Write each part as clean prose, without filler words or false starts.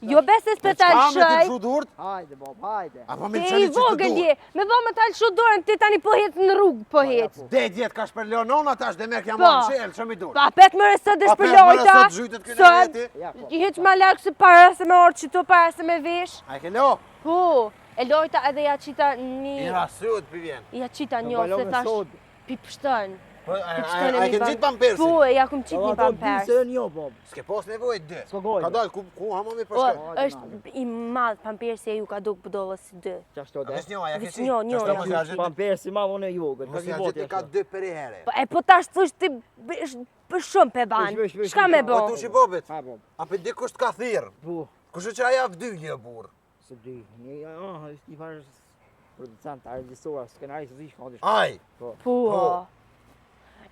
Jo besë s'pe talë Çka me shaj. të durët? Hajde, Bob, hajde. Apo me Te çani i që të vogël durët? je. Me vë më talë shu dorën ti tani po hec në rrugë po hec. Dhe djetë ka shper Leonona tash dhe me kja Po. marrë qelë, që mi durë? Pa pet më rësët dhe A pet më shpëllojta. rësët zhytet këne veti? I heq ma lakë se para se me orë që to para se me vesh. A ke lo? Po, e lojta edhe ja qita I një... rasut për vjen. Ja qita një, se thash pi pështën. A ke gjitë pampersi? Po, ja kum qit një pampers. Se një, Bob. S'ke pos nevoj dë. S'ko gojë. Ka dalë, ku hama mi Po, përshka? është i madh pampersi e ju ka duk pëdollës si dë. Qashto A dhe. vesh njoha, ja ke Vesh si? njo, Qashto ja. mos ja gjithë. Pampersi ma vone i vogël. Mos ja gjithë ka 2 për i here. Po, e po tash thush ti për shumë pe ban. Vesh, Shka me bo? Po tu shi bobit? Ha, Bob. A për dikush t'ka thirë? Po, Kushe që aja vdylje burë? se di. Është i farë producent, regjisor, skenarist, zi shkon. Aj! Po.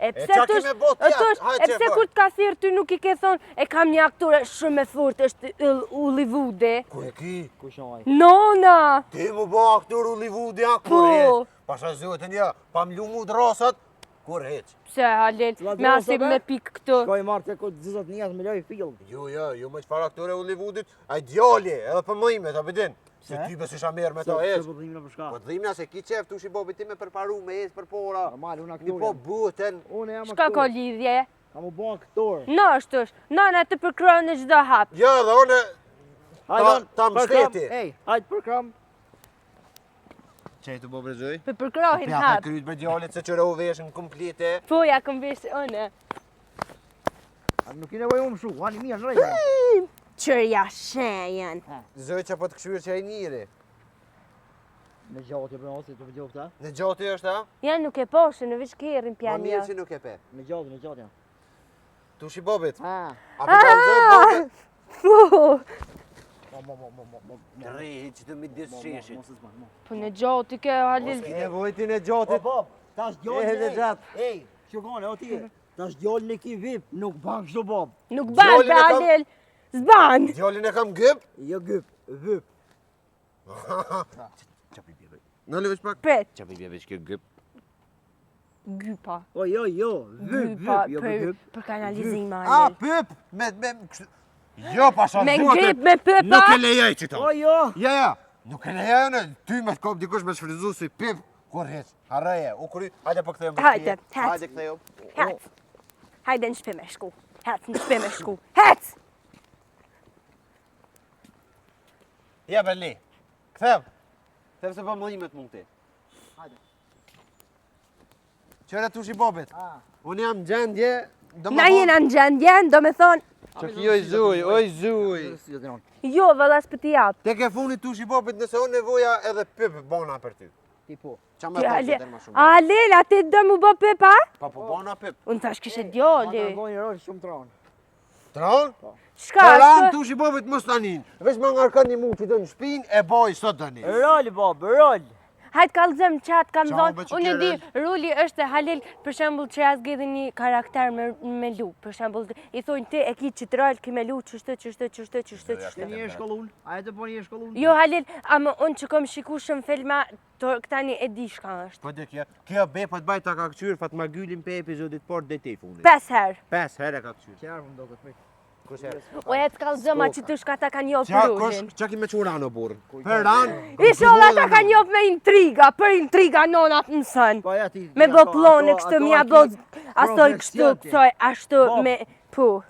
E pse qa tush, kime bot e tjetë? tush, Hajde e që pse fort. kur t'ka thirë ty nuk i ke thonë e kam një aktore shumë e furt, është Hollywoode. Ku e ki? Ku shoj? Nona! Ti mu bo aktor Hollywood ja Po. kur heq. Pasha zotin ja, pa mlu mu drasat, kur heq. Pse Halil, Cilat me asim drosa, me pik këtu. Shkoj marrë të këtë zizat njës me loj field. Jo me qëfar aktore Hollywoodit, a djali, edhe për mëjme, ta bedin. Se ty besë isha merë me ta Se heq. po dhimna për shka. Po të dhimna se ki qef tu shi bobi ti me përparu, me ec për pora. Normal, unë Një aktor. po jam. buten. Unë jam Shka ka aktor. lidhje? Kam u bo aktor. Në është është, nana të përkrojnë në gjdo hap. Jo, dhe une, ta mbështeti. Ej, hajde për kram. Qaj të bo brezoj? Për përkrojnë Pjata hap. kryt për djallit se qëra u veshën komplete. Po, ja këm vesh une. Nuk i nevoj umë shu, hani mirë në rejtë. Qërja shenjen. Zoj që po të këshyrë që e njëri. Në gjatë për nësit të vëgjohë këta. Në gjatë është, a? Ja nuk e poshë, në vish kërën Ma pjanë mirë një. që nuk e pe. Në gjatë janë. Tu shi bobit. Ha. A për kalë zoj bobit? Po, Rri, që të mi disë sheshit. Mos e zbanë, mo. po në gjotë i ke Halil. Ki nevojti në gjatit. Bob, tash djallë Edhe gjatë. Ej, që gane, o ti. Tash djallë në ki vip, nuk ban kështu Bob. Nuk ban Gjolin për e kam- Halil. Zban. Djallin e kam gëp. Jo gyp, vip. Në le veç pak. Pret, Qa për bje veç kjo gëp. gypa. O jo, vip, Gypa, jo për gyp. për kanalizim A, Halil. pëp! Jo, pasha Me zotit. ngrip me pëpa. Nuk e lejoj që ta. O jo. Ja. Nuk e lejoj në. Ty me t'kop dikush me shfrizu si pëp. Kur heq. Arreje. U kuri. Hajde po këthejmë. Hajde, hec. Hajde këthejmë. Hec. Hajde në shpi me shku. Hec, në shpi me shku. Hec! Ja, Berli. Këthem. Këthem se pa mëllimet mund ti. Hajde. Qëre tu shi bobit. Ah. Unë jam gjendje. Na jena në gjendjen, do me thonë, Që kjo oj zuj, oj zuj. jo, vëllas për t'i japë. Te ke funit tu shi bobit nëse unë nevoja edhe pëp bona për ty. Ti po. Qa me thonë që tërë ma shumë. Halil, a ti do mu bo pëpa? Pa po bona pëp. Unë thash kishe Ma djoli. të gojnë rol shumë tronë. Tron? Shka, Tran shka? tu shi bobit mos tanin. Vesh ma ngarkan një mund që do në shpin e boj sot dëni. Rol, Bob, rol. Hajtë kalëzëm qatë kam Qa, zonë. be, që Unë e ke di, rol? Ruli është Halil, për shembull që ja zgjidhi një karakter me lu. Për shembull, i thonë ti e ki që të rol, ki me lu, qështë. Ke një shkollun? A e të po një shkollun? Jo Halil, ama unë që kom shiku shumë filma, këtani e di shka është. Po dhe kjo be po të bajt ta ka këqyr, Fatma Gylin pe epizodit por dhe te funit. 5 herë. 5 herë ka këqyr. Qërë më do këtë pejtë. Kush herë? O e të kalëzëm, a që të shka ta ka njofë Qa, për Rulin. qa ki me që rano burë? Për ran? Isholla ta ka njofë me intriga, për intriga nonat mësën. Po ja ti. Me bo plone kështu, mja bo asoj kështu, kësoj, ashtu me... Pu.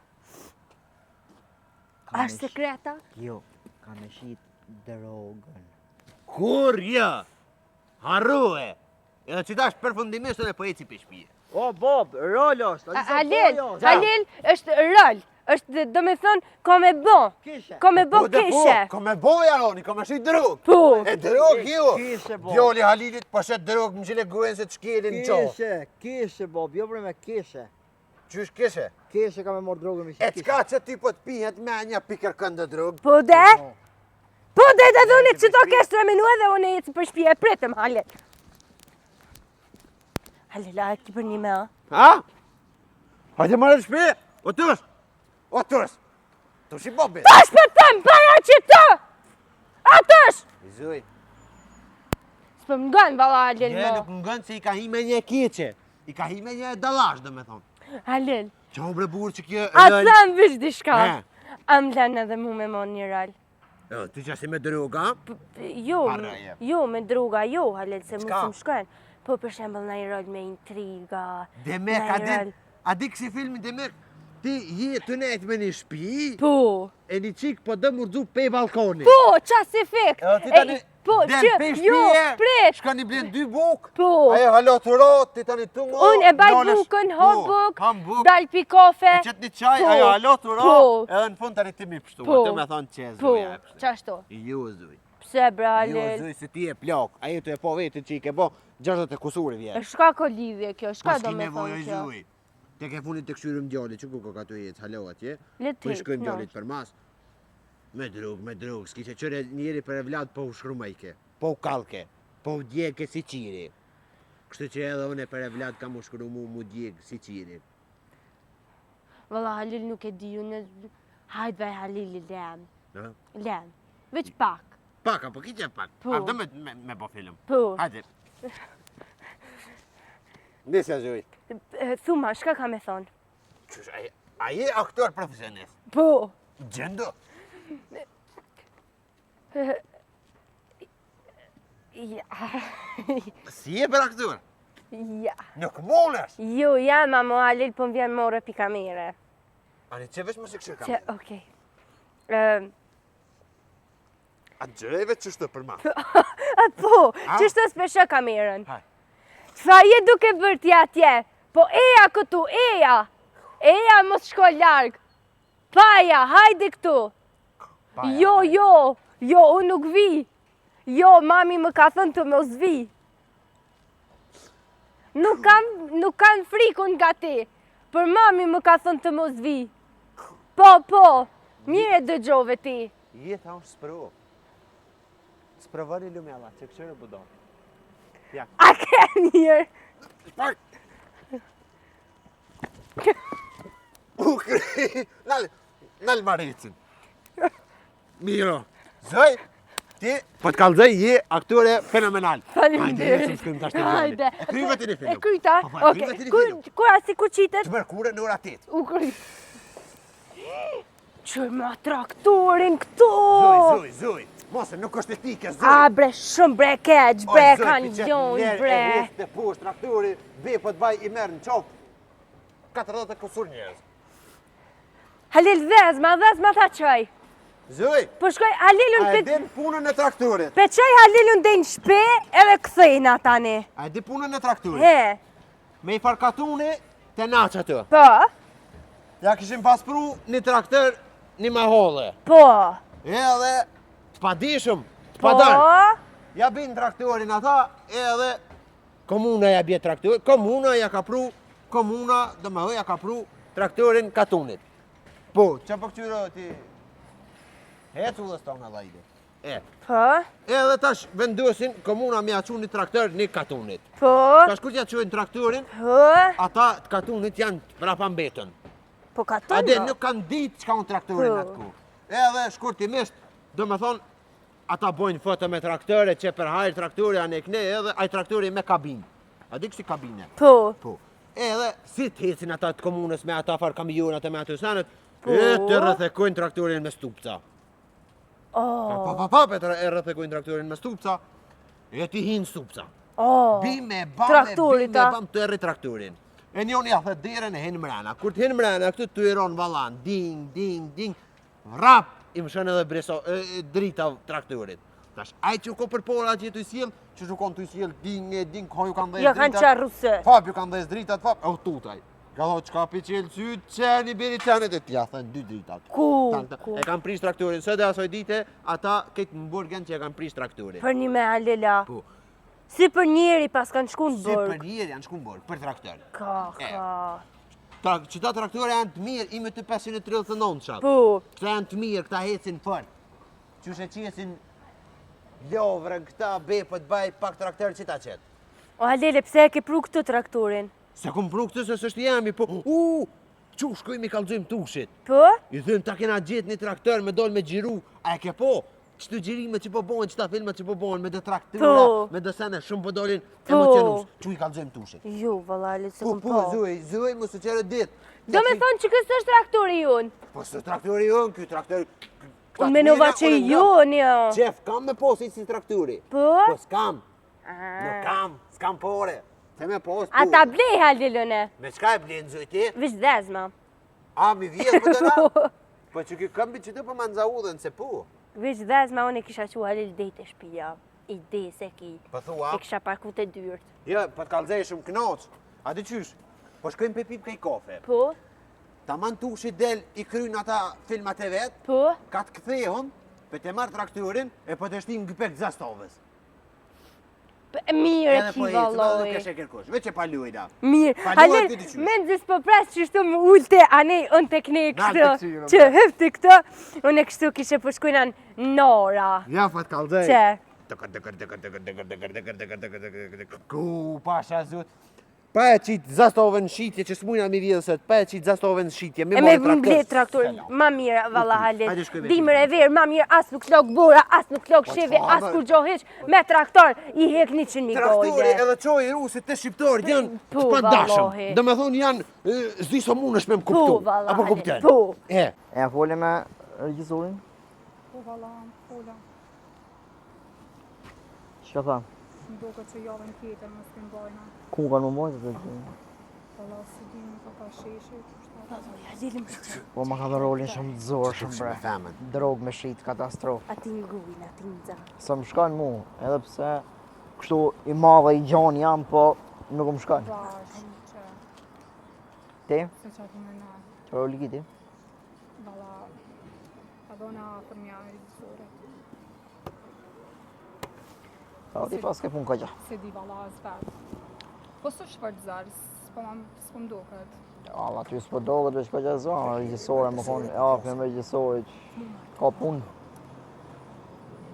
Ashtë sekreta? Jo, ka me shit drogën. Kur ja? Harrue! Edhe që dash përfundimisht edhe po eci për shpije. O, Bob, rol është. Halil, Halil është rol. është do me thonë, ka me bo. Kishe. Ka me bo kishe. Ka me bo jaroni, ka me shi drog. Po. E drog jo. Kishe, Bob. Djali Halilit pashet drog më gjile guen se të shkelin qo. Kishe, Bob, jo për me kishe. Qysh kishe? Kishe ka me morë drogën me E qka që ti po të pihet me një pikër këndë drog? Po de? Po de të dhunit që to kesh 3 minuta dhe unë e jetë për shpije e pritëm, Halil. Halil, a e ki për një me, a? Ha? Hajde marrë të shpi? O tërës? O tërës? Tu shi bobi? Tash për tëmë, para që të! Atësh! Zuj. S'pë më ngënë, vala Halil, Je mo. nuk më ngënë se i ka hi me një keqe. I ka hi me një dalash, dhe me thonë. Halil, Qa u bre burë që kjo... a të thëmë vish dishka. Am lën edhe mu me mon një rol. Jo, ti që si me droga? Jo, Harreje. jo, me droga, jo, halel, se mu Çka? s'm shkojnë. Po për shembull në një rol me intriga. Demek, në një a di kësi filmin Demek? Ti je të nejt me një shpi, Po. e një qik po dë murdzu pe balkoni. Po, qas efekt. Ti tani po, del që, pe jo, shpije, prit. shka një blen 2 buk, Po. ajo halo të rot, ti tani të ngo, Unë e baj dolesh- bukën, Po, hop buk, kam buk, dal pi kafe. e qëtë një qaj, Po, ajo halo të po. rot, edhe në fund tani ti mi pështu, Po. atë me thonë që Po, zuja. qashtu. Jo, zuj. Pse bra, Jo, halel. zuj, se ti e plak, ajo të e po vetë që i ke bo 60 kusuri E vjetë. shka ko lidhje kjo, shka Pas do ki me nevojë thonë kjo? zuj. Te ke funit të këshyrëm djallit, që ku ka të jetë, halo atje. Le Po i të shkojmë djallit për mas. Me drug, s'ki që qëre njeri për e vlad po u shkrumajke, po u kalke, po u djeke si qiri. Kështu që edhe une për e vlad kam u shkrumu mu djek si qiri. Valla halil nuk e di, unë... Hajt vaj halili lem. Ha? Lem. Veç pak. Pak, apo ki që pak? Po. A do me po film. Po. Hajde. Nisja zuj. Thuma, shka ka me thonë? Qysh, a je aktor profesionist? Po. Gjendo? Ja. Si je për aktor? Ja. Nuk monesh. Jo, ja, mamo, halil po më vjen more pi kamere. Ani që veç më si këshir Që, kam. okej. A gjëreve që shtë për ma. A po, A? që shtë spesha kamerën? Haj. Sa je duke bërë ti atje? Po eja këtu, eja! Eja mos shko larg. Paja, hajde këtu. Paja, Jo, hajde. jo, unë nuk vi. Jo, mami më ka thënë të mos vi. Nuk kam frikun nga ti. Për mami më ka thënë të mos vi. Po, mire dëgjove ti. Jeta është spro. Sprovani lumjalla, që këshirë budo. Ja. A ke mirë? Pak! U kri! Nal maricin. Miro. Zoj, ti, po të kalzoj, je aktore fenomenal. Faleminderit. Hajde, shkojmë tash te Hajde. djali. E kryve ti një film. E kryta? Po, e kryve Okej. ti një film. Kura si ku qitet? Të mërkure në ora 8. U kry. Qër me traktorin këtu! Zoj. Mose, nuk është etike, zoj. A bre, shumë bre keq, bre, kanë ljon, bre. E vjes të poshtë traktori, be po të baj i merë në qopë. 40 kusur njerëz. Halil dhez ma tha qaj. Zoj, Po shkoj, Halilun a e pe... din punën e traktorit? Pe qaj Halilun dhe në shpe edhe këthejna tani. A e di punën e traktorit? He, Me i farkatuni të naqë atë. po, Ja kishim paspru një traktor një mahole. po, Edhe të padishëm, të po, padar. Ja bin traktorin ata, edhe komuna ja bje traktor, komuna ja ka pru, komuna dhe me ja ka pru traktorin katunit. Po, që po këqyro ti? Hec u dhe stona dhajde. po, Edhe tash vendosin komuna me aqu një traktor një katunit. po, Tash kur t'ja quajnë traktorin, po, ata të katunit janë prapa mbetën. po ka Ade tonë. nuk kanë ditë çka unë traktorin Po. atë ku. Edhe shkurtimisht, do me thonë, ata bojnë foto me traktore, që për hajrë traktori anë e kne, edhe aj traktori me kabinë. A di kështi kabine? Po, Po. Edhe si t'hecin ata të komunës me ata farë kamionat e me atë sanet, Po. e të rrëthekojnë traktorin me stupca. oh, E rrëthekojnë traktorin me stupca, e ti hinë stupca. oh, Bime, bame, Traktorit, bime, a? bam të erri traktorin. E njoni ja thë derën e hinë mrena. Kur të hinë mrena, këtu të iron valan, ding, ding, ding, rap, i më shën edhe drita traktorit. Tash, aj që ko për pora që të i sjell, që që konë të i sjell, ding, ko ju kanë dhejës ja kanë qarruse. Fab ju kanë dhejës dritat, fab, e u tutaj. Ka dho, qka pi qelë sytë, qeni, biri qenet, e tja thënë 2 dritat. Ku? E kanë prish traktorin, së dhe asoj dite, ata këtë më burgen që e kanë prish traktorin. Për një me Halila. Po, Si për njeri pas kanë shku në si për burg. njerë janë shku në burg, për traktor. Ka. Qëta traktore janë të mirë, ime të 539 qatë. Po, Këta janë të mirë, këta hecin fort. Qushe qesin lovrën, këta bepët baj pak traktor që ta qetë. o Halile, pse e ke pru këtë traktorin? Se kom pru këtë se sështë jemi, po, që shkojmë i kalzojmë tushit. Po? I thënë ta kena gjithë një traktor me dollë me gjiru, a e ke po? Qëtu gjirime që po bojnë, qëta filmet që po bojnë, me dhe traktura, Po. me dhe sene, shumë po dolin Po. emocionus. Që i kalzojmë tushit. Jo, valla, Halile, se Po, këm po, po. zuj, më së qërë ditë. Do me thonë që kësë është traktori jonë. Po së traktori jonë, ky traktori... Unë menova që jonë, jo. Qef, kam me posit si traktori. Po? Po s'kam. Nuk kam, s'kam pore. Se me post A ta blej halilone? Me qka e blenë zëjti? Vish dhezma. A, mi vjetë për të na? Po që ki këmbi që të për më nëza udhen, se po. Vish dhezma, unë e kisha që halil dejt e shpia. Ide se ki. Po thua? E kisha parku të dyrt. Jo, po t'kallzej shumë knoq. A di qysh? Po shkojmë pe pip kej kafe. Po? Ta man tushi del i kryn ata filmat e vetë, Po? ka të kthehon, pe te marrë traktorin, e po të shtin ngëpek zastovës. Mirë Edhe ki po ecëm, edhe nuk valoj. e shek kërkush, veç e pa lujda. Mirë, Pa halil, luajt ti qysh. men zis po pres që shtu më ulte, ane unë tek ne Nalë kështu, tek qyro, që hëfti këto, unë e kështu kishe përshkujnan Nora. Ja, fa t'kallzej. Që? Ku, pasha zut. Pa e qitë zastovën shqitje që s'mujna mi vjedhësët, pa e qitë zastovën shqitje, me E me marrë traktor. mblet traktorin, ma mirë valla Hajde, halil. shkoj me Dimër e verë, ma mirë, as nuk lok bura, as nuk lok sheve, çfarë? as kur gjohiq, me traktor i hek 100.000 Traktori gojde. edhe qoj rusit të shqiptarë janë Po, pa dashëm. vallahi. Do me thonë janë, zdi so mund është me më Po, kuptu. valla Apo halil, kupten? po. E, E fole me regjisorin? Po valla, fola. Çka tha? Më duke që javën tjetër më s'kim bajna. Ku kanë më mojtë të të... Valla, si dim, ka pa sheshi. Halil më shqe, Po ma ka dhe rolin shumë të zorë shumë bre. femën. Drogë me shit, katastrofë. ati ngujnë, ati në za. Së më shkan mu, edhe pse kështu i madhe i gjon jam, po nuk më shkan. Vash, që Ti? se që ati me na. Që roli ki ti? Valla, ka dona për mja me regjisore. Pa ti pas ke pun ka gja. Se di valla zbet. Po së shpërt zarë, s'po më duket. Alla ty s'po doget veç ka gja zonë, regjisore më konë, ja, me regjisore që ka pun.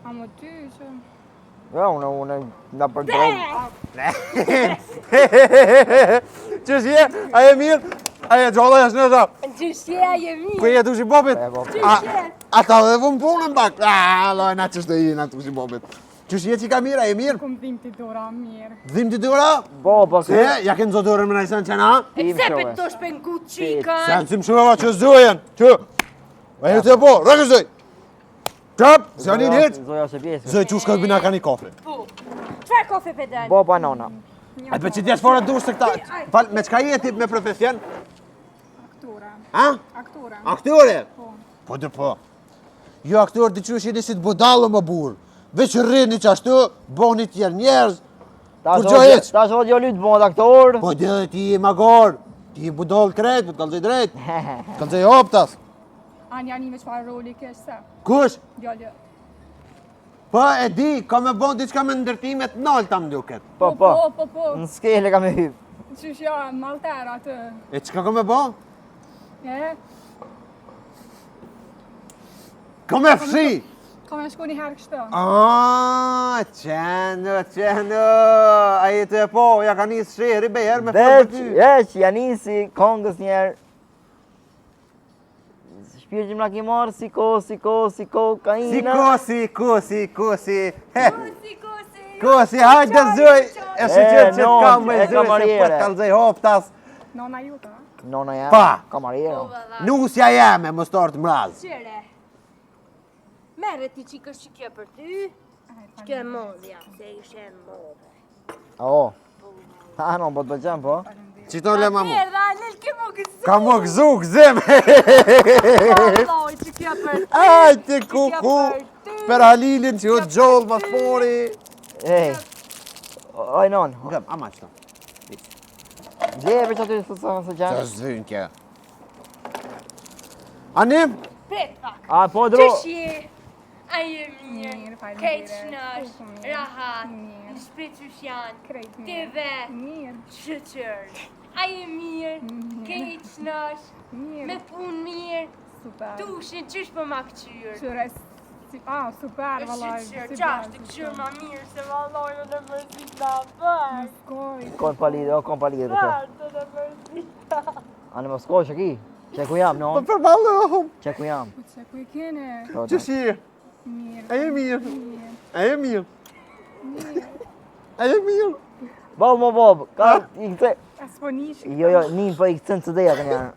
A më ty që... Ja, unë nga për drogë. Qësh je? A e mirë? A e gjalla jash në të? Që shqeja je Ku mirë. je tushi bobit? E, po. A ta dhe vëm punën bak? A, lojna qësh të i na tushi bobit. Qësh je që ka mirë, a e mirë? Kom dhim t'i dora mirë. Dhim të dyra? Po, po, Se, ja kënë zotërën më najsen që na? E Im pse shove. për të shpengu Se qikën? në cim shumë që zdojen, që? A e të po, rëkës doj! Qap, se janë i hitë? Zoja se pjesë. Zoj që shkët bina ka një kafe. Po. Qfar kofe për den? Po, pa nona. A për që t'jash fora dush se këta... Fal, me qka jeti me profesion? Aktore. A? Aktore. Aktore? Po. Po dhe po. Jo aktor të qysh jeni si të budalë më burë. Veç rrini që ashtu, boni tjerë njerëz. Kur gjo heq. Ta shod jo lytë bëhet aktor. Po dhe ti i magar. Ti i budalë krejt, po t'kallëzoj drejt. T'kallëzoj hoptas. Anja një me qfar roli kesh se. Kush? Djallë. Po e di, ka me bon diçka me ndërtimet nalta më duket. Po, po. Po. Në skele ka me hyp. Qysh ja, malter atë. E qka ka me bon? E, Ka me fshi. ka me shku një herë kështë. Qendo. A i të e po, ja ka njës shihri beher me folë për ty. Veç, janisi kongës njerë. Shpirë që më ki marë, siko, ka ina. Kosi. Kosi, hajtë dhe zëj. E shqyqet që t'kam me e zëj, se kamariere. po t'kallëzoj hoptas. Nona juta. Nona jam, Pa. kamariero. Nusja jeme, më startë mraz. Qere. Mere ti qikë që kjo për ty. Kjo e modhja, se ishe e modhe. O. Ha, no, po të bëgjem, po. Qito le mamu. Merda, lel ke më gëzu. Ka më gëzu, gëzim. Valloj, që kjo për ty. Ajte kuku. Per Halilin që u të gjollë mas pori. Ej. Oj, non. Gëm, ama qëta. Gjeve që aty së Që gjemë. zvynë kja. Anim? Pret pak. A, po, dro. Qësh je? A je mirë, Mirë, faleminderit. kejt nash, Po, mirë. rahat, Mirë. në shprit qësh janë, Krejt të mirë. ve, Mirë. shëqër. A je mirë, kejt nash, me Mirë. pun mirë, Super. tushin qësh për ma këqyrë. Qyre, super, vallaj. Shëqër, qash të këqyrë ma mirë, se valloj në në mërzit na bërë. Skoj. Kon palidhe, o, kon palidhe të kjo. Bërë të në mërzit. A në më skoj që ki? Që ku jam, non? Për balë, Që ku jam? Po që ku i kene? që shi? Mirë. E e mirë. Mirë. E e mirë. E e mirë. Bob, mo, Bob. Ka i këtë... As po nish. Jo, nin po i këtë në të deja kënë janë.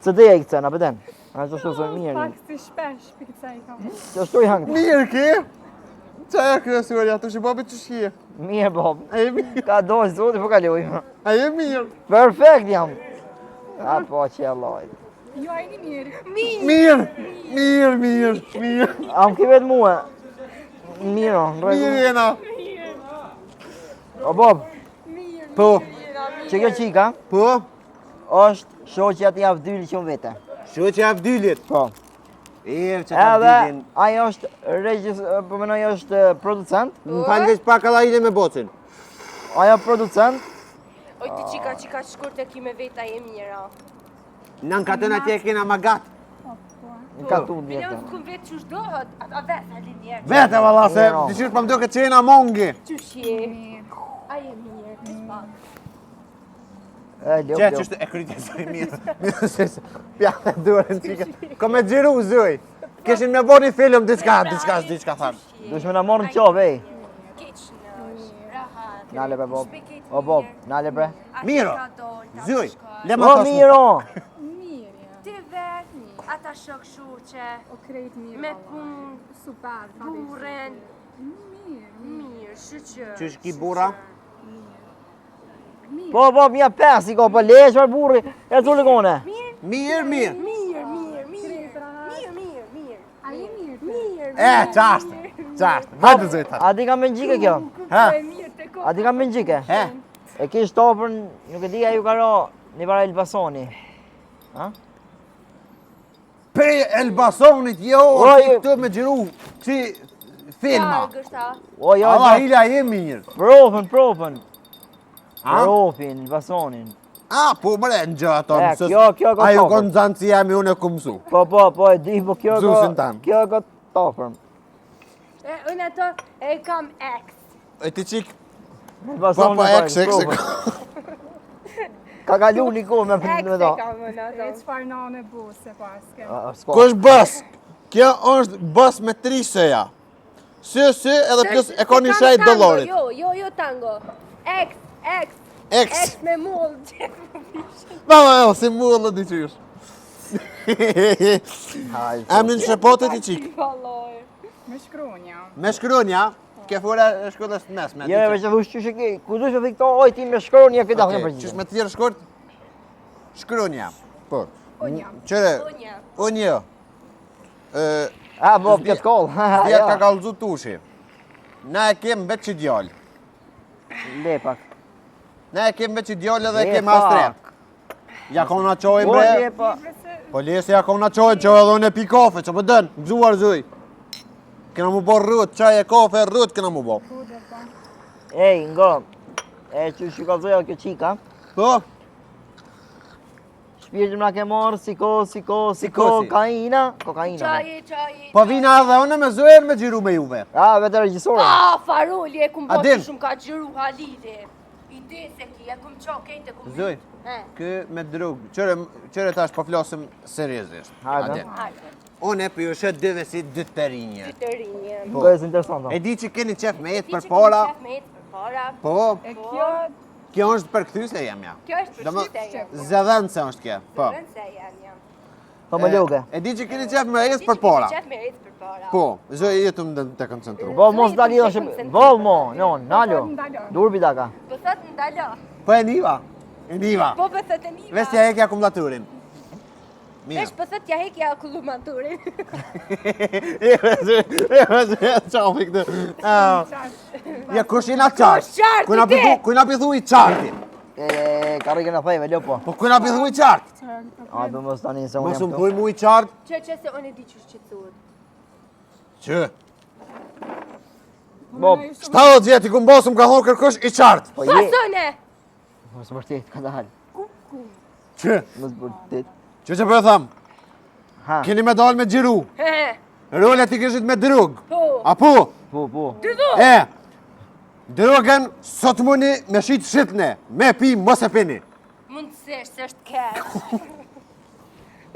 CD i këtë, na pëten. A që shtu së mirë. Pak si shpesh pica i kam. Që shtu i hangë. Mirë ki? Qa e kjo surja, tu shi babi që shkje? Mirë, Bob. A je mirë? Ka dojë zoti, po kaloj. A je mirë? Perfekt jam. A po që e lojt. Ju a jeni mirë. Mirë. A më ki vetë mua. Mirë, në Mirë regu. jena. O Bob, Po, që kjo qika po. është shoqja të Avdylit që më vete. Shu që Avdylit. Po. E, që Edhe Avdylin. ajo është po menoj është producent. Më falë veç pak alla ile me bocin. Ajo producent. Oj, ti qika shkurt e ki me veta e mira. Në në katën atje kena ma gatë. Në ka tu Bile djetë. unë s'kum vetë që shdohet, a vetë halin njerë. Vete valla se Mirë. dëshirë pa më duke që jena mongi. Qysh je? A je mirë, kësë pak. Ljo, Që ljo. është e krytesoj mirë. Mirë se pjallë e durën qika. Ko me gjiru zëj. Keshin me bo një film, diçka thamë. Dush me në morë në qovë, ej. Keq në, rahat. Nale bre, Bob. O Bob, nale bre. Miro, zëj, le ma O, thosë. miro. Mirë, ja. Ti vetë, ata shok shuqe, O krejt mirë. me valla. punë, Super, buren, Mirë. mirë, shqyqë. Qysh ki bura? Po, Bob, mja pes, i ko, po lesh për burri. E të ligone. Mirë. Mirë. A je mirë? E, qashtë. Hajtë zëj thashtë. A di kam me në gjike kjo? Ha? A di kam me në gjike? He? E kish topër, nuk e dija ju ka ro një para Elbasoni. Ha? Pe Elbasonit, jo, Oj, ti këtë me gjiru që filma. O, jo, Allah hila je mirë. Propën. Ha? Propin, Elbasonin. A, po mre, në gjë ato E, mësës. kjo ka Ajo topër. konë zanë si jam i unë e ku mësu. Po, e di, po kjo Zusin ka, tanë. kjo ka topër. Unë ato e kam ex. E ti qik, Elbasonin, papa ek se propën. Ka kalu një kohë me Ex me e do. kam unë E ato. qëfar nane bu se paske. ku është bës? Kjo është bës me 3 sëja. Së, edhe plus e ka një shajt dolarit. Jo tango. Ex. Eks. Me mull. Mama, si mullë di qysh. Hajde. Emnin shëpotet i qik. Valloj. Me shkronja. Me shkronja, ke fura e shkollës të mesme. Jo, veç e thush që shiki, ku dush me thikto, oj, ti me shkronja këtë Okej, okay, qysh përgjithë. me të tjerë shkort? Shkronja. Po. Onja. Qëre, Onja. onjë. A, Bob, këtë kollë. Vjetë ka kalëzu tushi. Na e kem veç që djallë. Lepak. Na e kem veç që djallë edhe e kem Lepak. astret. Ja kona qoj Po, bre. lepak. Po lesi ja kona qoj edhe unë e pi kafe, që më dënë, gzuar zëj. Kena mu bo rrut, qaj e kafe, rrut kena mu bo. Ej, ngo, e që shikazoja kjo qika, Po, shpirtin nga ke marë, si si? kokaina. Kokaina. Qaji. po vina edhe unë me zëjer me gjiru me juve. A, vete regjisore. Faroli e kum A bërë din? shumë ka gjiru halide. Ide se ki, e kum qa kejt e kum... Zëj, kë me drugë, qëre tash po flasim seriozisht. Hajde. Ade. Hajde, Unë e për ju shet dyve si dytë të rinje. të rinje. Ngo e së interesant. E di që keni qef me jetë Ti për që para, kemi qef me jetë për para. po, E kjo kjo është për këthyse jam ja. Kjo është për Dama- shqyteja. Zëdhënë se është kjo, po. Vënë se janë jam. Po më luke. E di që keni qef me jetë Ti për që para. kemi qef me jetë për para. Po, zë jetu më të koncentru. Vol mos dali do shë... Vol mo, non, nalo. ndalo. Durbi daka. Po thot ndalo. Po e niva, Po po thot e niva. Vesja e kja akumulaturin. Mirë. Vesh po thot ja hekja akumulatorin. Qafi këtë. Ja, kush jena qartë? qartë, Kujna ti? Kujna pithu i qarti? Karike në thejve, lopo. Po kujna pithu i qartë? A, do mos tani se unë Mos jam më këtu. thuj mu i qartë? Që se unë e di që shqetsuat. Që? Bob, 70 vjetë i ku mbosë më ka thonë kërkush i qartë. po Po je... sone! Mos vërtet, ka dalë. Që? Mos vërtet. Që për e thamë? Ha, Keni me dalë me gjiru. He, Rolet i këshit me drug. po. Apo? po. E, drogën sot muni me shit shitne, me pi mos e pini. Mund të sesh se është keq.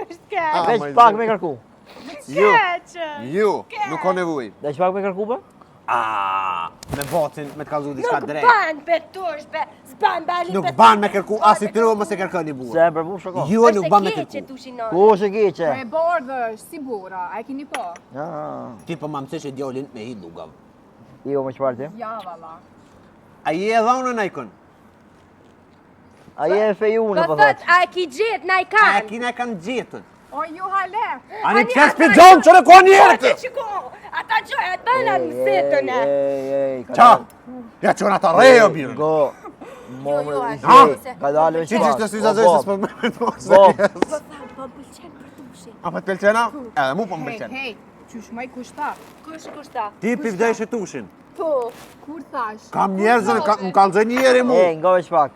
është Ah, keq. Veç pak me kërku. Ju, Keq. ju, nuk ka nevoj. Veç pak me kërku, po? Me bocin, me të kalzu diska drejt. Nuk ban, be tush, be ban balin. Nuk ban me kërku as i tru mos e kërkoni burr. Se për burr shako. Ju nuk ban me Që kërku. tushin non. Ku është e keqe? Po e bardhësh, si burra, a e keni po? Ah, Ti po ma mësesh e djalin me hi lugav. jo më çfarë ti? Ja, valla. A je e dhonën ajkon? A je e fejune Po po thot, thot. a ki gjet, na i A kan. kina kanë gjetën. O, ju hale. Ani të kes pizon që në koni jertë! Ata qoj, atë bëna në setën e. Ej, Qa? Ja që në të rejo birë. Go. Jo, Ha? Ka dalë Që që të syza zëjë se s'po me të mos Bob. Po pëlqen për tushin. A po të pëlqena? Edhe mu po më Hej, pëlqen. hej, qysh më i kushta? Kushta? Ti pivdejsh e tushin. Po. Kur thash? Kam njerëzën, më kanë zë njeri mu. Ej, nga veç pak.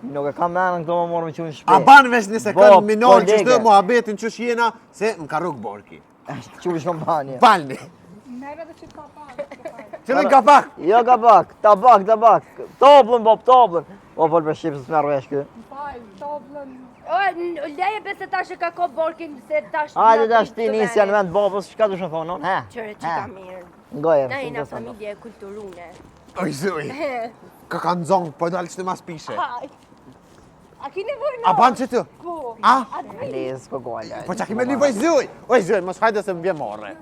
Nuk e kam menën këto më morë me qunë shpe. A ban veç një sekund Bob, minor që shtë kolege. muhabetin që shjena se më ka rrug borki. Qunë shkompanje. Palni. Merë edhe që ka pak. Që në ka pak. Jo ka bak, tabak. Toplën, Bob, toplën. O, fol për shqipë, s'merë vesh kë. Fal, toblën. O, leje bese tash e ka ko borkin se tash... Hajde tash ti nisi janë vend Bobës, çka dush të thonë, non? He? Qëre që ka mirë. Ngoje. Na jena familje kulturune. Oj zëj. Ka kanë zonë, po dalë që të mas pishe. Haj. A ki nevoj në? A ban që të? Po. A? Les po gola. Po që ki me li vaj zëj. Oj zëj, mos hajde se më bje morre.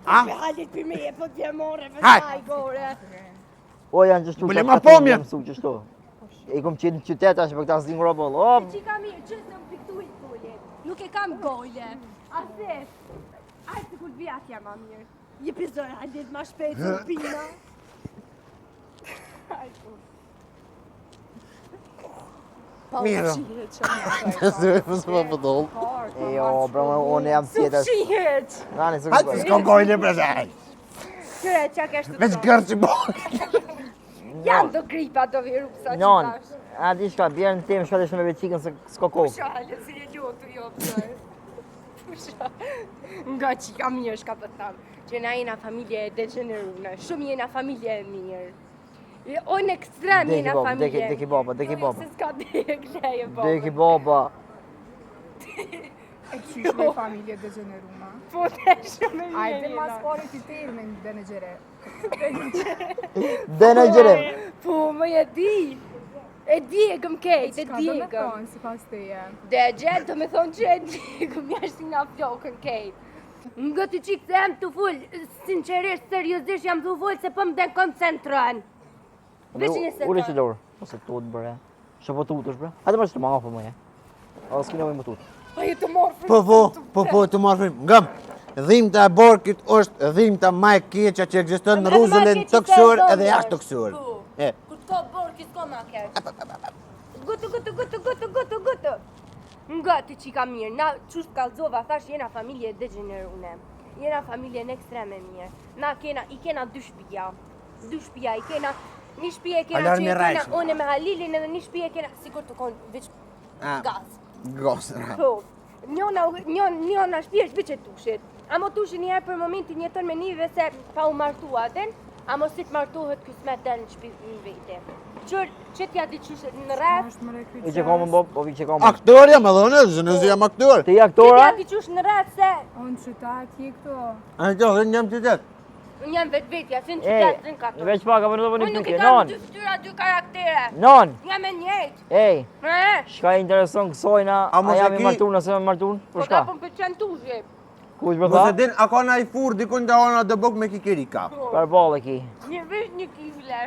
A? Me halit për me e po t'je more, për Haj. taj gore. O janë që shtu. Bule ma pomje. Mësu që shtu. E kom qenë në qytet tash për këta s'din roboll. Hop. Që ka mirë, që se më piktu i t'pulli. Nuk e kam gojle. A se, ajë se kur vjat jam ma mirë. Je pizor, halit ma shpejt në pina. Mirë. Shihet Zëj, mos më pëdoll. E jo, bro, unë jam tjetër. Shihet. Nani s'u Hajtë s'ko gojle për zëj. Qëre, qa keshtë të Veç thonë? gërë që borki. Janë do gripa, do virusa që Non. tash. A di shka, bjerë në temë shka të me veçikën se s'ko kohë. Shale, si e gjotu jo përë. Pusha. Nga që ka mirë shka për thamë. Që na jena familje e degenerune. Shumë jena familje e mirë. O në ekstrem Deki jena baba, familje. deki baba, deki Jo, baba. Se s'ka dek, leje baba. Deki baba. E qysh me familje degeneruma. Po të shumë e A e mirë dhe mas jena. pari ti termin dhe në gjere. Dhe në gjerim. Po, më e di. E di e këm kejt, e Ka di do e me këm. thonë, si pas teje. Dhe e gjenë të me thonë që e di e këm jashtë nga flokën kejt. Nga të qikë se jam të full, sinqerisht, seriosisht jam të full se po më den koncentrojnë. Veç një sekundë. Ure që dorë. Ose tut bre. Shë po tutësh bre. Hajde më që të ma afër më je. A s'ki nevoj më tut. Po ju të morë fri. Po, të marrë frim. Ngëm, dhimbta e borkit është dhimbta ma e keqja që ekziston në rruzullin toksor edhe jashtë toksor. E, Kur të ka borë, kisë ka ma keq. Gutu. Nga ti që ka mirë, na qusht kalzova, thash jena familje degenerune. Jena familje në ekstreme mirë. Na i kena dy shtëpia. I kena, një shtëpi e kena Alarmi që e kena rajshëm. une me Halilin edhe një shtëpi e kena, sikur të konë veç A. gaz. gosra. Po, njona shtëpi është veç e tushit. Amo tushi njerë për momentin jeton me nive se pa u martu aten, amo si të martuhet kësmet del në shtëpi në vete. Që t'ja di qështë në rreth, Është më rekryt I që komë Bob, o vi që komë. Aktor jam edhe unë, zënëzi jam aktor. Ti që aktora? t'ja di qështë në rreth se Unë qytet je këto. A kjo, dhe njëm qytet. unë jam vetë vetja, si në Ej, qytet, si në katër. veç pak, apo në të Unë një nuk i pytje. kam Non, dy fytyra, dy karaktere. non. Jam e njëjtë. Ej, E, shka i intereson kësojna, A mos a e jam i ki- martur nëse me martur? po Për ka shka? po më pëlqen tushi. Ku është për Mos e tha? din, a ka na i fur dikun të ona dë buk me kikirika. Për bale ki. Një vesh një kile.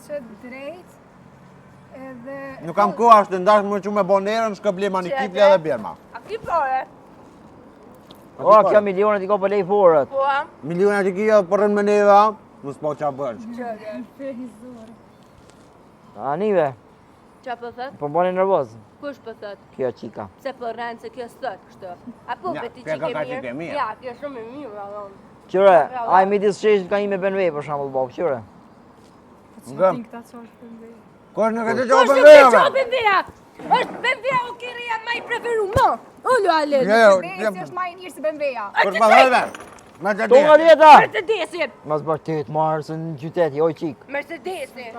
Që drejt edhe... Nuk kam kohë ashtë të ndash më që me bonerën, shka blema një kiple edhe bjerma. A ki pore? O, kjo milionet i ko për lej forët. Po, a? Miliona që kia përën me neva, mos po qa bërgjë. Frizur. Anive, Qa po thët? po bani nervoz. Kush po thët? Kjo qika. Se po rrenë se kjo sot kështu. A po Ja, pe ti kjo që ka ke që ke mirë? mirë. Ja, kjo shumë e mirë, alon. Qyre, a i midis shesh ka i me benvej për shambull Bob, qyre. Ngëm. Tin këta qosh për mbi. Kosh në këtë Kush qopën nuk dhe e jave. qopin vea? është Benvea o kiri jam ma i preferu, mo! Ullu ale! Jo, Mercedes është më i mirë se BMW-ja. Kur ma dhejve. Me që Tunga di. djeta! Mercedesin! Mas bërtit marë se në qyteti, oj qik. Mercedesin!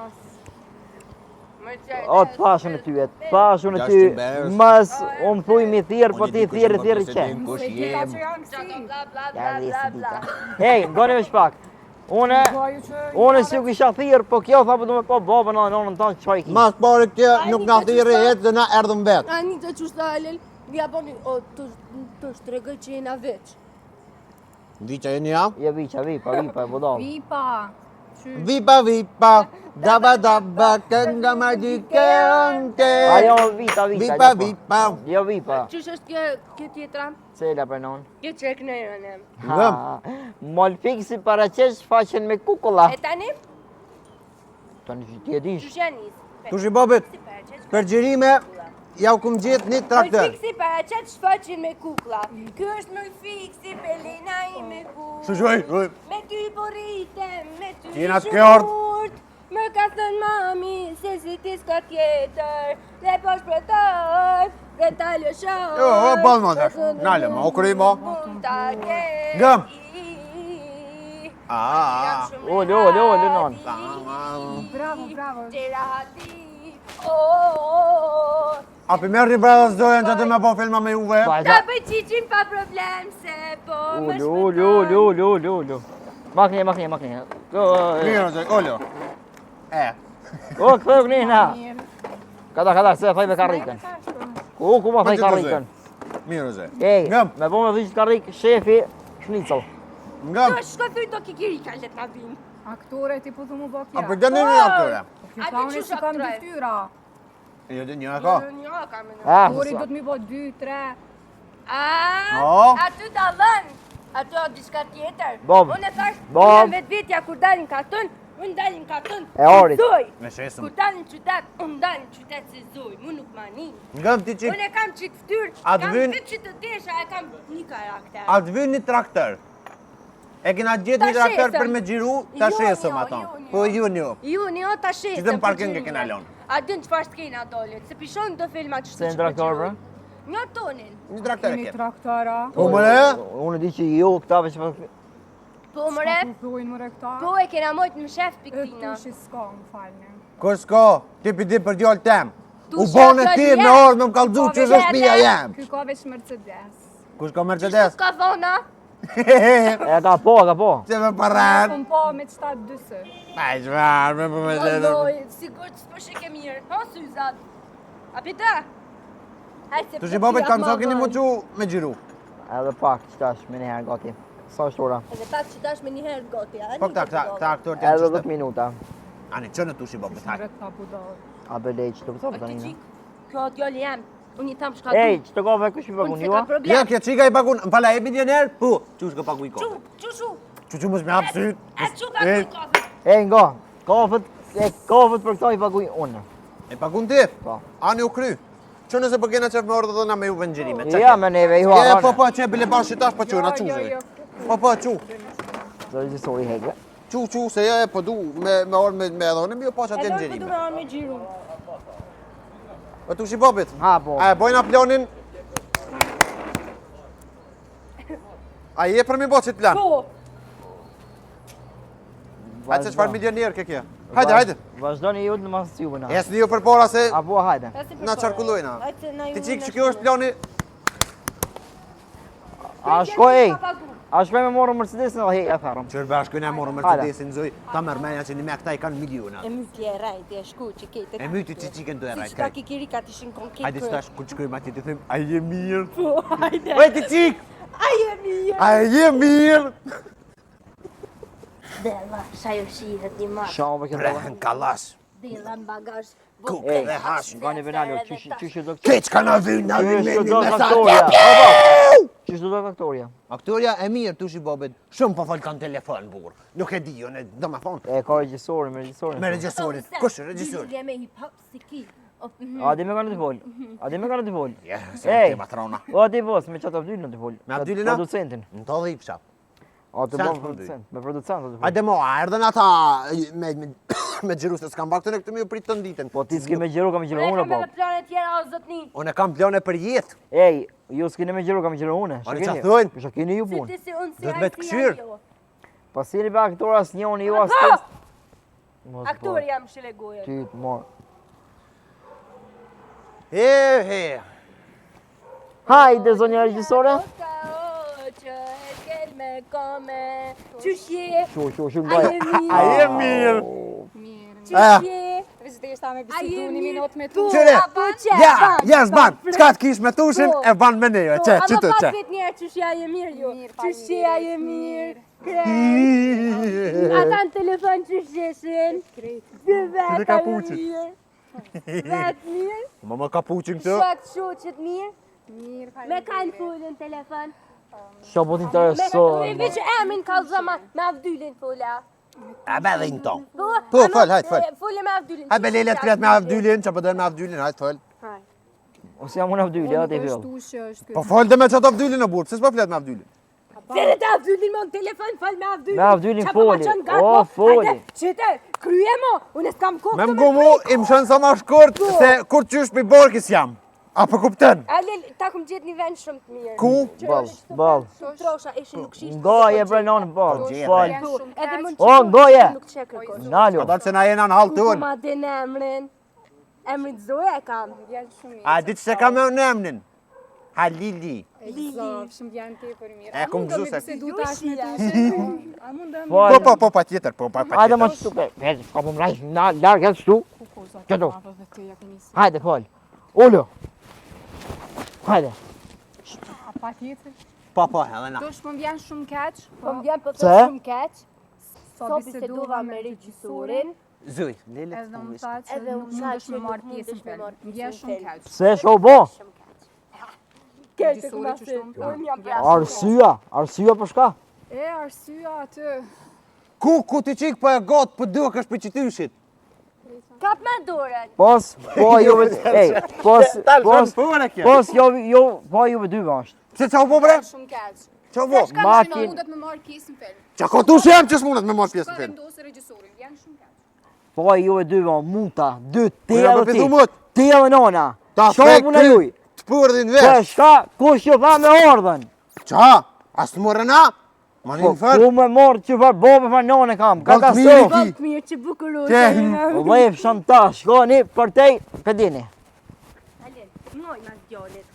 O, të pashën e tyet, pashën e ty, Gjashtë berës. mas, o më thuj mi thirë, po ti thirë që. Kush Se dita jem. që janë Bla kësi. bla bla Ja, bla dhe bla si bla. dita. Hej, ngoni me shpak. Unë si u kisha thirr, po kjo tha po do me po babën edhe nonën tonë çfarë ki. Mas pare kjo nuk na thirrë jetë dhe na erdhëm vetë. Anita që stalel, ja boni, o, të shtregoj që jena veç. Viqa e një jam? Je vipa, e budal. Vipa. Vipa, daba daba, kënga magikante. Ajo vita. Vipa. Jo vipa. Qysh është kjo tjetra? Cela për non? Kjo që e kënejrën e. Mol fiksi para qesh faqen me kukulla. E tani? Tani që ti e dish. Qysh janë njës? Tushi babit, për gjërime, ja u kum gjithë një traktor. Më fiksi para qetë shfaqin me kukla. Ky është më fiksi pelina i me kukla. Shushoj. Me ty boritem, me ty Jena të kjort. shurt. Më ka thënë mami, se si ti s'ka tjetër. Dhe po shpëtoj, dhe ta lëshoj. Jo, ball më tash. Nale më, o kry më. Gëm. Olo, non. Bravo. Gjerati, A për merë një bradhës dojën që të me po filma me juve? ta bëj qiqin pa problem se po më shpëtoj. Olo. Makne. Mirë, zoj, ollo. O, këthë kënina. Kada, se thaj me karrikën. Ku ma thaj karrikën? Mirë, zoj. Ej, Ngëm. me po me dhishtë karrikë, shefi, shnicëll. Ngëm. Do shko thuj do kikirika let na vinë. Aktore ti po thu mu bë A kja. për gjë një një aktore? Kjo ka unë si kam dy fyra. Jo, dhe një e ka. Një kam në. Aktori do të mi bë 2, 3. O. Aty dallën. Aty o diçka tjetër. Bob. Unë e thash, Bob. unë vetja kur dalin katën, unë dalin katën. E orit. Zoj. Me shesëm. Kur dalin qytet, unë dalin qytet si zoj. Mu nuk mani. Ngëm ti qik. Unë e kam qitë ftyrë, Atë kam vyn- vetë që të desha, e kam një karakter. A të vyn një traktor. E kena gjithë një Ta traktor shesëm. për me gjiru, ta Jo, shesëm jo, ato. jo. Po ju një. Ju, një ta shesëm. Që të në parking për e kena gjinimet. lon. A din çfarë s'kena dolet, se pishon do filma që Se në traktor, bra? Një tonin. Një traktor e Kemi ketë. traktora. Po më le? Unë di që jo këtave që po... Po mëre, Kupluin më rekta. po e kena mojt në shef E piktina. tushi s'ka, më falni. Kur s'ka, ti pi di për djallë tem. Tu U shef bone të ti djetë. me orë me më kalëzu që është shtëpia jem. Ky ka veç Mercedes. Kush ka Mercedes? Ka dhona? E ka po. Që me përren. Kom pa me qëta 2 së. Pa i qëvar, me për Mercedes. Oj, sigur që s'po shike mirë. Ha, Syzat. A pita? Hajde se Tu shi babet kam sa keni mu që me gjiru. Edhe pak, qëtash, me njëherë gati. Sa është ora? Edhe pak që dash me një herë goti. Po këta aktor të Edhe janë 10 qështë. minuta. Ani, që në tu shi babet, Më hajde. rekta budal. A belej që të pësopë të një. Kjo t'jolli jem. Unë i tham shka Ej, du. që të gove kush i pagun Unë se jua? ka problem. Ja, kja qika i pagun, më pala e milioner, po, që është ka pagu i Qu, kofë. qu. Që mos me hapë syt. E qu ka kuj kofë. Ej, nga, kofët për këta i paguj unë. E pagun ti? Po. Ani u kry. Që nëse për kena qef me orë dhe na me juve në gjirime. Ja, me neve i E, hua. po, që e bile bashkë tash, po që, na që zëri. Po, që. Zë regjisori hegë. Që, se ja e po du me orë me edhone, mi o po që atje në po du gjirime. me anë me gjiru. Po tu shi babit. Ha, po. A e bojna planin? A je për mi bo që t'lan? Po. Hajde se qëfar milioner ke kje. Hajde. Vazhdo një jutë në masë të juve na. Jes një ju për para se A po, hajde. na qarkullojna. Hajde na ju. Ti qikë që kjo është plani, A shkoj, ej. A shkoj me morë Mercedesin dhe hej, e tharëm. qërë bashkë këna morë Mercedesin zoj, ta mërmenja që një me këta i kanë miliona. E mytje e rajt, e shku që kete. E myti që qikën të e Si rajt që ka kaj. kikirikat ishin konkret. Hajde që tash, ku që kërëm ati të thëmë, a je mirë? Po, hajde. Oj, ti qikë, Ai e mirë. a je mirë? Dela, shajo shihet një marë. Shamë për këtë Prehen kalas, Dela në bagazh. kuk Ej, dhe hash. Nga një venalo, qysh do Keq ka na vynë, na vynë Qysh me do me sa aktoria? tjep. Qysh do aktoria? Aktoria e mirë, tu shi babet, shumë po falë kanë telefon, bukur. Nuk e di, jo, do me thonë. E ka regjisori, me regjisorin. Me regjisorin, kush është regjisor? Një me hip hop si ki. A di me kanë të folë? A di me kanë të folë? Ja, se Ej. te patrona. O, di vos, me qatë Abdylin të folë. Me Abdylin, a? Producentin. Në të dhipësha. A të Sa bon të producent. Me producent të folë. Hajde mo, a erdhen ata me gjiru se s'kam bakë të në këtë mi u pritë të nditën. Po ti s'ki me gjeru, kam gjeru Unë unë, kam po. edhe plane tjera o zotni. Unë e kam plane për jetë. Ej, ju s'kini me gjeru, kam gjeru unë. Ani qa thojnë? Shë kini ju Si punë. ti si unë si Do të ai me të si këshyrë. ajo. Pasini be aktor as një unë ju as Ako! test. Mos Aktor po. jam shile gojën. Ty të morë. He. Hajde, zonja regjisore. Që e kel me kome, Qyshje? Shu, A je mirë? A je mirë? Mirë. Qyshje? Veç dhe ishta me A bisedu je një mirë? minut me Po, tu. Qyre, po që? ja, s'ban. Qka t'kish me tushin, e ban me neve. Që, Ama qëtë, pas që. vetë njerë qyshje a je mirë ju? Mirë, pa Qyshje mirë, a je mirë? Ata në telefon qyshjeshin? Vetë ka a je puqin. mirë? Vetë mirë? Më kapuqin këtë. Shok shoqet mirë? Mirë, pa Me kanë folën telefon? Qa po Me t'intereson. veç emin kalzama me avdyllin fola. A be dhe në to. Po, fol, hajt, fol. Fole me avdyllin. Ha be lelet kret me avdyllin, që po dojnë me avdyllin, hajt, fol. Ose jam unë avdyli, atë i është fjoll. tushë, është Po fol dhe me qatë avdyllin në burë, pëse s'po flet me avdyllin? Zere të avdyllin më në telefon, fol me avdyllin. Me avdyllin Qa po ma foli. qënë gatë, O, mo? foli. Hajde, qëte, krye mo, unë s'kam kokë Me të më gumu, im shënë sa ma shkurt, se kur qysh për borkis jam. A për kupten? Ale, ta kum gjetë një vend shumë të mirë. Ku? Ball. Shumë trosha, ishin nuk shishtë. Ngoje brenon ball. Gjeje, Fal. Po, edhe mund O, ngoje. Nuk që kërkosh. Nalo. Ka dalë se na jena në halë Ku tonë. ma din emrin? Emrin Zoja e kam. vjen shumë mirë. A ditë se ka me në emnin? Halili. Egzav, shumë vjen të për mirë. E, kum mundëm gëzu se- me bisedu tash me Jushia. tushë? A mundëm? Fal. Pa tjetër, pa Hajde më tjetër. shtu. Veç, ka po mrajsh na larg edhe shtu. Këtu. Hajde, fal. Ullo. Hajde. A pa tjetër? Pa, Helena. Tush më vjen shumë keq. Po më vjen për të Pse? shumë keq. Sa So biseduva biseduva me me regjisorin. regjisorin. Zuj, lelet. Edhe më tha që Edhe nuk unë tha mundesh që me nuk marrë pjesë në mundesh me film. marrë Më vjen pjesë në shumë film. keq. Se shko bo. Shumë keq. Regjisori që shtu më tha. Unë jam Arsyeja për shka? E, arsyeja aty. Ku ti qik për e gotë për duke është për qytyshit? Kap me dorën. Pos, po juve, ej, pos, po juve dy është. Pse qa u po bre? Shumë keq. Qa u po? Shka Makin- që mundet me marrë pjesë në film. Qa ka tu shem që s'mundet me marrë pjesë Ka në film? vendosë regjisorin, vjen shumë keq. Po juve dy muta, dy Po ja tjellë për ti, fitu mut. tjellë nona. Ta Qa fek puna ty, juj? të përdhin Po vesh. shka, kush ju tha me ardhen? Qa? As të morë na? Ma një Po në fërë? ku me morë që farë bobe farë none kam, Galt katastrofë. miri. Bëllë të mirë që bukurosë. Ke. Lef shanta, shkoni për tej, për dini. Ale, ngoj mas djallit.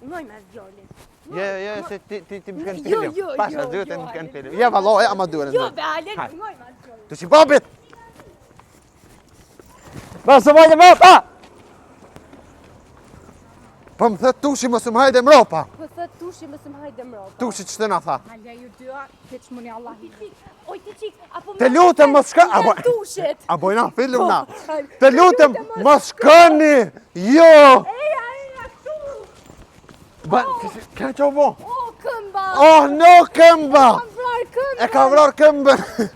Ngoj mas djallit. Je, se ti më shkën Jo, film. jo, Pas jo, as duhet e jo, më shkën Ale. film. Ja, valo, ama duhet. Jo, be, Ale, Hajde. ngoj mas djallit. Tu si babit! Ba se vajtë më, pa! Po më thët tushi më së më hajde mropa. Po thot tushi më sëm hajde mropa. Tushi që të na tha. Halja ju dyja, keq muni Allah. Oj, ti qik, apo Të lutem mos shka... Apo, tushit. a bojna film na. Po, Të lutem mos shkoni. Jo. Eja, tu. Ba, ka që bo? O, këmba. Oh, no, këmba. Kam vrar këmba. E ka vrar këmbën.